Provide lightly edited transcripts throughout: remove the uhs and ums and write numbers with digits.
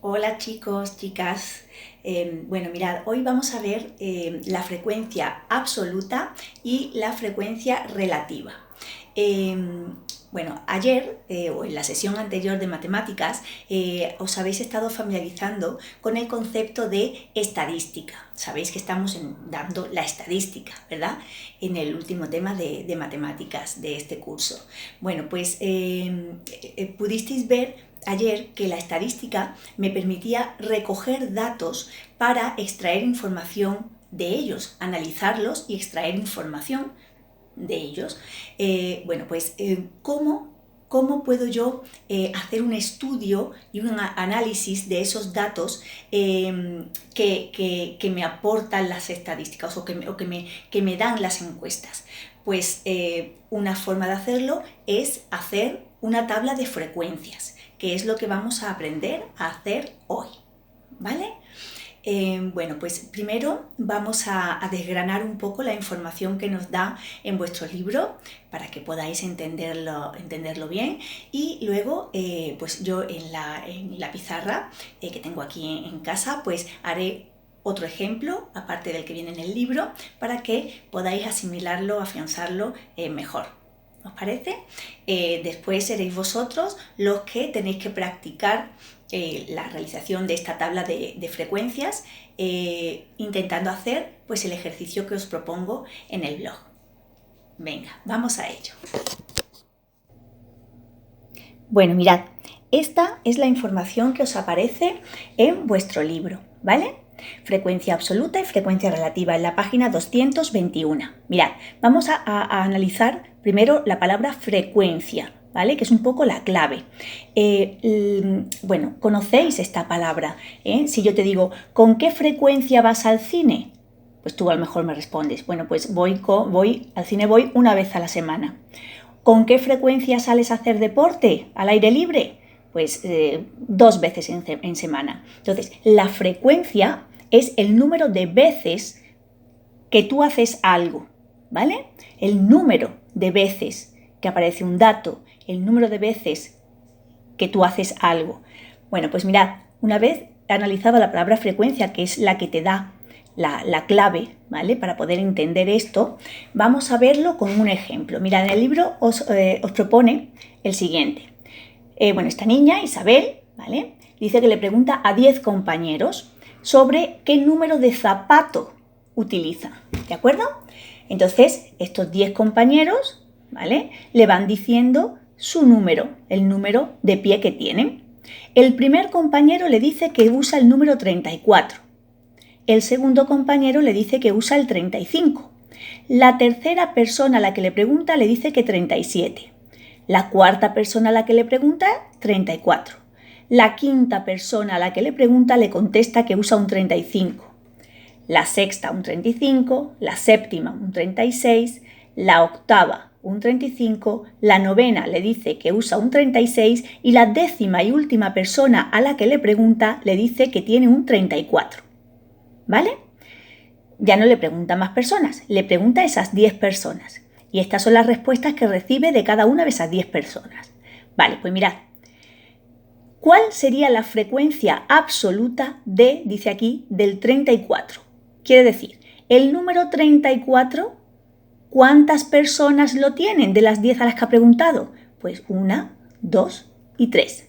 Hola chicos, chicas. Bueno, mirad, hoy vamos a ver la frecuencia absoluta y la frecuencia relativa. Eh, bueno, ayer o en la sesión anterior de matemáticas os habéis estado familiarizando con el concepto de estadística. Sabéis que estamos dando la estadística, ¿verdad? En el último tema de matemáticas de este curso. Bueno, pues pudisteis ver ayer que la estadística me permitía recoger datos para extraer información de ellos, analizarlos y extraer información de ellos. ¿Cómo puedo yo hacer un estudio y un análisis de esos datos que me aportan las estadísticas o que me dan las encuestas? Pues una forma de hacerlo es hacer una tabla de frecuencias, que es lo que vamos a aprender a hacer hoy, ¿vale? Bueno, pues primero vamos a desgranar un poco la información que nos da en vuestro libro para que podáis entenderlo bien, y luego pues yo en la pizarra que tengo aquí en casa pues haré otro ejemplo aparte del que viene en el libro para que podáis asimilarlo, afianzarlo mejor. ¿Os parece? Después seréis vosotros los que tenéis que practicar la realización de esta tabla de frecuencias, intentando hacer pues el ejercicio que os propongo en el blog. Venga, vamos a ello. Bueno, mirad, esta es la información que os aparece en vuestro libro, ¿vale? Frecuencia absoluta y frecuencia relativa en la página 221. Mirad, vamos a analizar primero la palabra frecuencia, ¿vale? Que es un poco la clave. Bueno, conocéis esta palabra, ¿eh? Si yo te digo, ¿con qué frecuencia vas al cine? Pues tú a lo mejor me respondes, bueno, pues voy al cine una vez a la semana. ¿Con qué frecuencia sales a hacer deporte al aire libre? Pues 2 veces en semana. Entonces, la frecuencia es el número de veces que tú haces algo, ¿vale? El número de veces que aparece un dato, el número de veces que tú haces algo. Bueno, pues mirad, una vez analizado la palabra frecuencia, que es la que te da la clave, ¿vale? Para poder entender esto, vamos a verlo con un ejemplo. Mirad, en el libro os propone el siguiente. Esta niña, Isabel, ¿vale? Dice que le pregunta a 10 compañeros sobre qué número de zapato utiliza, ¿de acuerdo? Entonces, estos 10 compañeros, ¿vale? Le van diciendo su número, el número de pie que tienen. El primer compañero le dice que usa el número 34. El segundo compañero le dice que usa el 35. La tercera persona a la que le pregunta le dice que 37. La cuarta persona a la que le pregunta, 34. La quinta persona a la que le pregunta le contesta que usa un 35. La sexta un 35, la séptima un 36, la octava un 35, la novena le dice que usa un 36 y la décima y última persona a la que le pregunta le dice que tiene un 34. ¿Vale? Ya no le pregunta a más personas, le pregunta a esas 10 personas. Y estas son las respuestas que recibe de cada una de esas 10 personas. Vale, pues mirad. ¿Cuál sería la frecuencia absoluta dice aquí, del 34? Quiere decir, el número 34, ¿cuántas personas lo tienen de las 10 a las que ha preguntado? Pues 1, 2 y 3.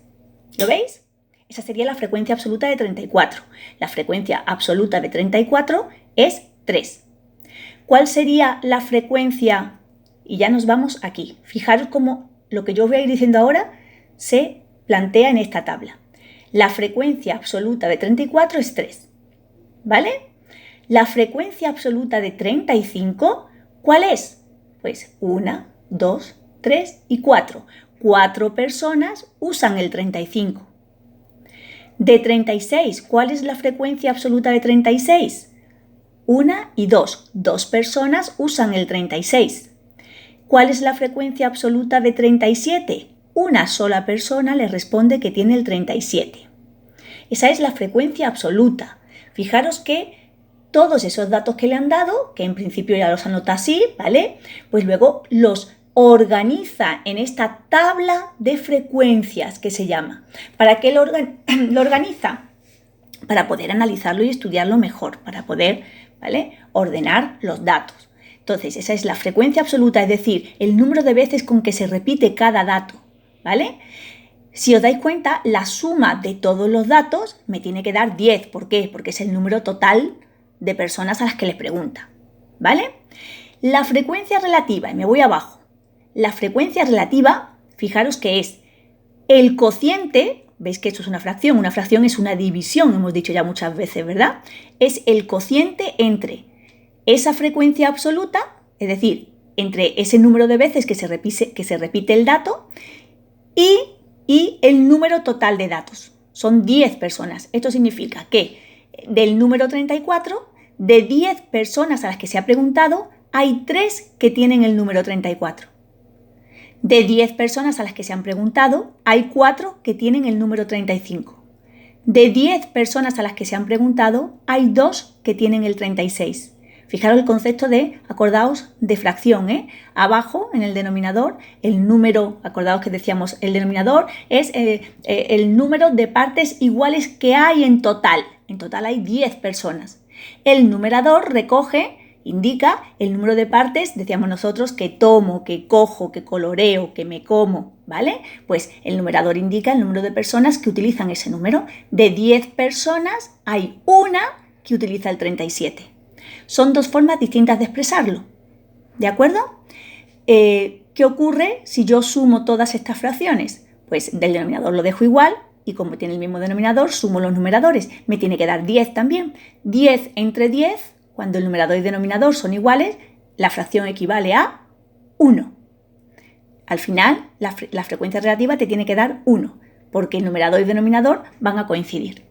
¿Lo veis? Esa sería la frecuencia absoluta de 34. La frecuencia absoluta de 34 es 3. ¿Cuál sería la frecuencia? Y ya nos vamos aquí. Fijaros cómo lo que yo voy a ir diciendo ahora se plantea en esta tabla. La frecuencia absoluta de 34 es 3. ¿Vale? La frecuencia absoluta de 35, ¿cuál es? Pues 1, 2, 3 y 4. 4 personas usan el 35. De 36, ¿cuál es la frecuencia absoluta de 36? 1 y 2. 2 personas usan el 36. ¿Cuál es la frecuencia absoluta de 37? Una sola persona le responde que tiene el 37. Esa es la frecuencia absoluta. Fijaros que todos esos datos que le han dado, que en principio ya los anota así, ¿vale? Pues luego los organiza en esta tabla de frecuencias que se llama. ¿Para qué lo organiza? Para poder analizarlo y estudiarlo mejor, para poder, ¿vale?, ordenar los datos. Entonces, esa es la frecuencia absoluta, es decir, el número de veces con que se repite cada dato, ¿vale? Si os dais cuenta, la suma de todos los datos me tiene que dar 10. ¿Por qué? Porque es el número total de personas a las que les pregunta, ¿vale? La frecuencia relativa, y me voy abajo. La frecuencia relativa, fijaros que es el cociente, veis que esto es una fracción es una división, hemos dicho ya muchas veces, ¿verdad? Es el cociente entre esa frecuencia absoluta, es decir, entre ese número de veces que se repite el dato y el número total de datos. Son 10 personas. Esto significa que del número 34, de 10 personas a las que se ha preguntado, hay 3 que tienen el número 34. De 10 personas a las que se han preguntado, hay 4 que tienen el número 35. De 10 personas a las que se han preguntado, hay 2 que tienen el 36. Fijaros el concepto de, acordaos, de fracción, ¿eh? Abajo, en el denominador, el número, acordaos que decíamos, el denominador es el número de partes iguales que hay en total. En total hay 10 personas. El numerador recoge, indica el número de partes, decíamos nosotros, que tomo, que cojo, que coloreo, que me como, ¿vale? Pues el numerador indica el número de personas que utilizan ese número. De 10 personas hay una que utiliza el 37. Son dos formas distintas de expresarlo, ¿de acuerdo? ¿Qué ocurre si yo sumo todas estas fracciones? Pues del denominador lo dejo igual y como tiene el mismo denominador, sumo los numeradores. Me tiene que dar 10 también. 10 entre 10, cuando el numerador y el denominador son iguales, la fracción equivale a 1. Al final, la frecuencia relativa te tiene que dar 1, porque el numerador y el denominador van a coincidir.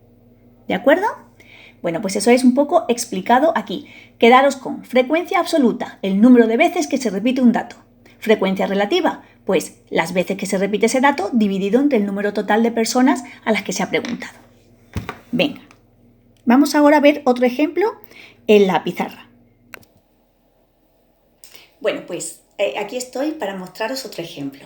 ¿De acuerdo? Bueno, pues eso es un poco explicado aquí. Quedaros con frecuencia absoluta, el número de veces que se repite un dato. Frecuencia relativa, pues las veces que se repite ese dato dividido entre el número total de personas a las que se ha preguntado. Venga, vamos ahora a ver otro ejemplo en la pizarra. Bueno, pues aquí estoy para mostraros otro ejemplo.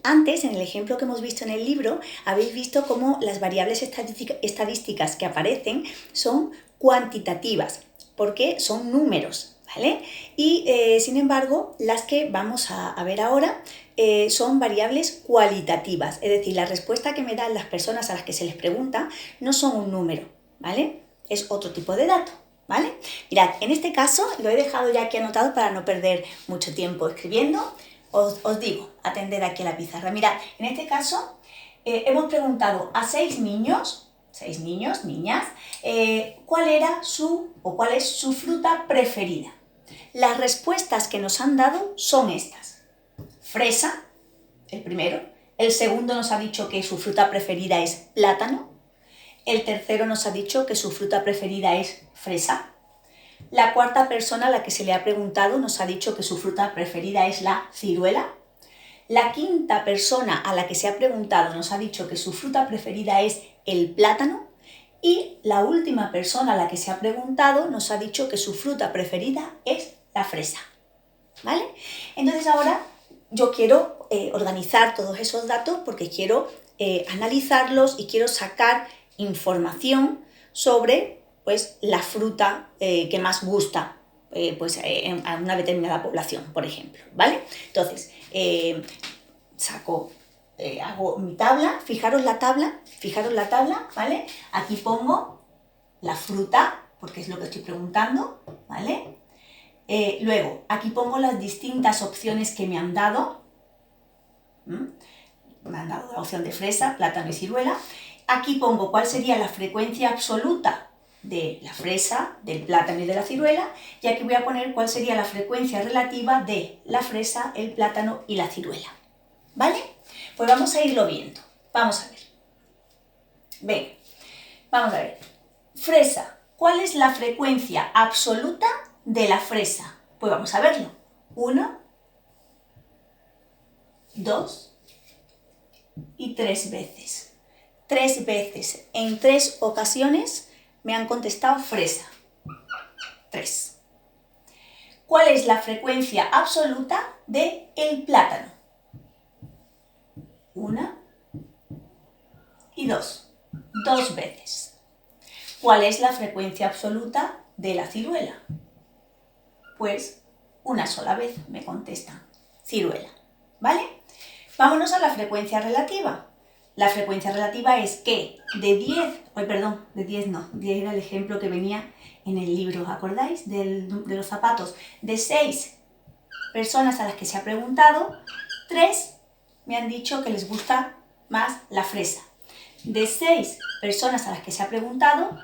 Antes, en el ejemplo que hemos visto en el libro, habéis visto cómo las variables estadísticas que aparecen son cuantitativas, porque son números, ¿vale? Y, sin embargo, las que vamos a ver ahora son variables cualitativas, es decir, la respuesta que me dan las personas a las que se les pregunta no son un número, ¿vale? Es otro tipo de dato, ¿vale? Mirad, en este caso lo he dejado ya aquí anotado para no perder mucho tiempo escribiendo. Os digo, atended aquí a la pizarra. Mirad, en este caso hemos preguntado a 6 niños, niñas, cuál es su fruta preferida. Las respuestas que nos han dado son estas. Fresa, el primero. El segundo nos ha dicho que su fruta preferida es plátano. El tercero nos ha dicho que su fruta preferida es fresa. La cuarta persona a la que se le ha preguntado nos ha dicho que su fruta preferida es la ciruela. La quinta persona a la que se ha preguntado nos ha dicho que su fruta preferida es el plátano. Y la última persona a la que se ha preguntado nos ha dicho que su fruta preferida es la fresa. ¿Vale? Entonces ahora yo quiero organizar todos esos datos porque quiero analizarlos y quiero sacar información sobre pues, la fruta que más gusta a una determinada población, por ejemplo, ¿vale? Entonces, hago mi tabla, fijaros la tabla, ¿vale? Aquí pongo la fruta, porque es lo que estoy preguntando, ¿vale? Luego, aquí pongo las distintas opciones que me han dado. Me han dado la opción de fresa, plátano y ciruela. Aquí pongo cuál sería la frecuencia absoluta de la fresa, del plátano y de la ciruela, y aquí voy a poner cuál sería la frecuencia relativa de la fresa, el plátano y la ciruela. ¿Vale? Pues vamos a irlo viendo. Vamos a ver. Venga, vamos a ver. Fresa. ¿Cuál es la frecuencia absoluta de la fresa? Pues vamos a verlo. 1, 2 y 3 veces. 3 veces. En 3 ocasiones me han contestado fresa. 3. ¿Cuál es la frecuencia absoluta del plátano? 1 y 2. 2 veces. ¿Cuál es la frecuencia absoluta de la ciruela? Pues una sola vez, me contestan. Ciruela, ¿vale? Vámonos a la frecuencia relativa. La frecuencia relativa es que de 10 era el ejemplo que venía en el libro, ¿os acordáis? De los zapatos. De 6 personas a las que se ha preguntado, 3 me han dicho que les gusta más la fresa. De 6 personas a las que se ha preguntado,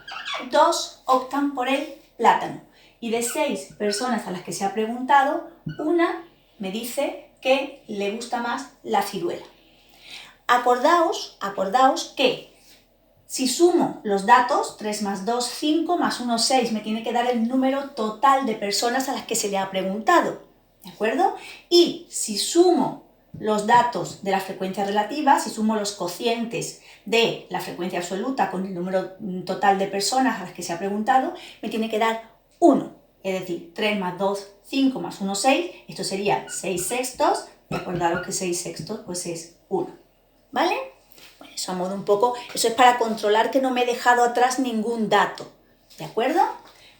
2 optan por el plátano. Y de 6 personas a las que se ha preguntado, una me dice que le gusta más la ciruela. Acordaos que si sumo los datos, 3 más 2, 5, más 1, 6, me tiene que dar el número total de personas a las que se le ha preguntado, ¿de acuerdo? Y si sumo los datos de la frecuencia relativa, si sumo los cocientes de la frecuencia absoluta con el número total de personas a las que se ha preguntado, me tiene que dar 1. Es decir, 3 más 2, 5 más 1, 6. Esto sería 6 sextos. Y acordaros que 6 sextos pues es 1. ¿Vale? Bueno, eso a modo un poco, eso es para controlar que no me he dejado atrás ningún dato. ¿De acuerdo?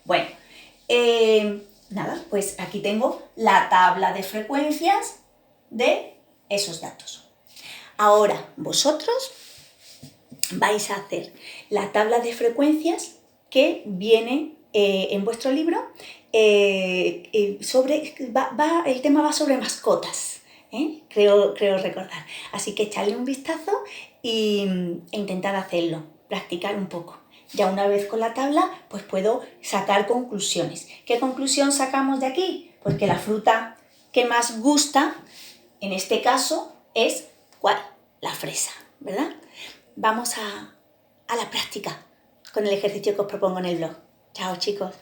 Bueno, nada, pues aquí tengo la tabla de frecuencias de esos datos. Ahora, vosotros vais a hacer la tabla de frecuencias que viene en vuestro libro. El tema va sobre mascotas, creo recordar. Así que echadle un vistazo e intentad hacerlo, practicar un poco. Ya una vez con la tabla, pues puedo sacar conclusiones. ¿Qué conclusión sacamos de aquí? Pues que la fruta que más gusta, en este caso, es ¿cuál? La fresa, ¿verdad? Vamos a la práctica con el ejercicio que os propongo en el blog. Chao, chicos.